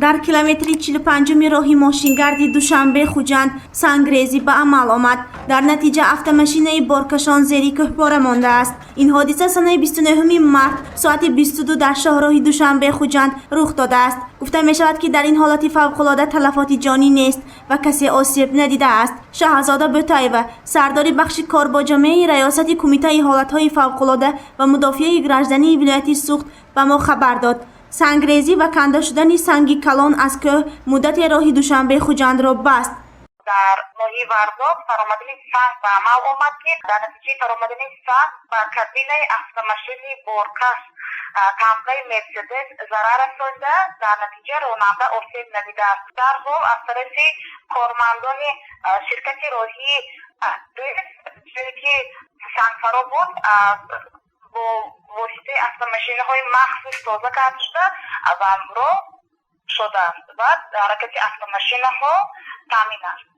در کیلومتری 45 راهی ماشینگردی دوشنبه خوجند سنگریزی به عمل آمد. در نتیجه автомاشینه بارکشان زیر کهپاره مانده است. این حادثه سنه 29 مارس ساعت 22 در شهرهای دوشنبه خوجند رخ داده است. گفته می شود که در این حالت فوق‌العاده تلفات جانی نیست و کسی آسیب ندیده است. شهزاده بوتایeva سردار بخش کار با جامعه ریاست کمیته حالتهای فوق‌العاده و مدافع گراژدنی ولایت سوخت به ما خبر داد. سنگریزی و کنده شدن سنگ کلان از که مدت راه دوشنبه خوجند را بست. در ناحیه وردوق فرآمدن سنگ به عمل آمد که در نتیجه فرآمدن سنگ به کابینه автомاشین بارکش کمپی مرسدس ضرر رسانده. در نتیجه راننده آسیب ندیده است. در حال از طرف کارمندان شرکت راهی که سنگفرا بود با واسطه автомاشین های مخصوص تازه کرده شده و راه شده است و حرکت автомاشین ها تامین است.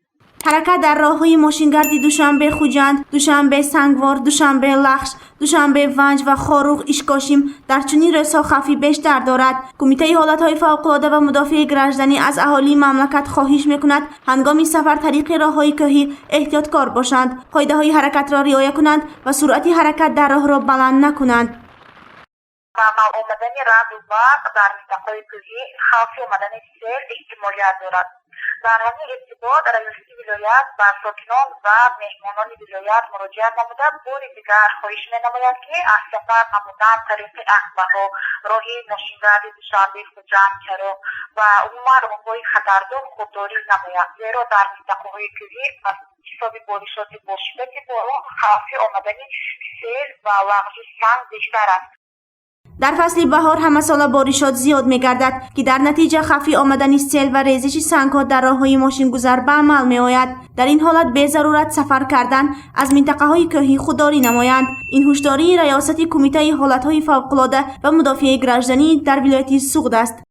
حرکت در راه‌های ماشینگردی دوشنبه خوجند، دوشنبه سنگوار، دوشنبه لخش، دوشنبه ونج و خاروق اشکاشیم در چنین روزها خفی بیشتر دارد. کمیته حالتهای فوق‌العاده و مدافع گراژدنی از اهالی مملکت خواهش می‌کند هنگام سفر طریق راه‌های کوهی احتیاطکار باشند، قاعده‌های حرکت را رعایت کنند و سرعت حرکت در راه را بلند نکنند. با عمل آمدن رعد و برق در منطقه‌های کوهی خوف آمدن سیل احتمالیت دارد. در همین ارتباط ریاست ولایت به ساکنان و مهمانان ولایت مراجعه نموده بار دیگر خواهش می‌نماید که از سفر نمودن طریق اخبارها راهی ماشینگردی دوشنبه خوجند کرو و عموما راه‌های خطرناک خودداری نماید، زیرا در منطقه‌های کوهی از حساب بارشات با شدت باران خوف آمدن سیل و لغزش سنگ بیشتر است. در فصل بهار همه ساله بارشات زیاد می گردد که در نتیجه خفی آمدن سیل و ریزش سنگ ها در راه های ماشین گذر به عمل می آید. در این حالت به ضرورت سفر کردن از منطقه های کوهی خودداری نمایند. این هشداری ریاست کمیته حالت های فوق‌العاده و مدافع گراژدنی در ولایت سوخت است.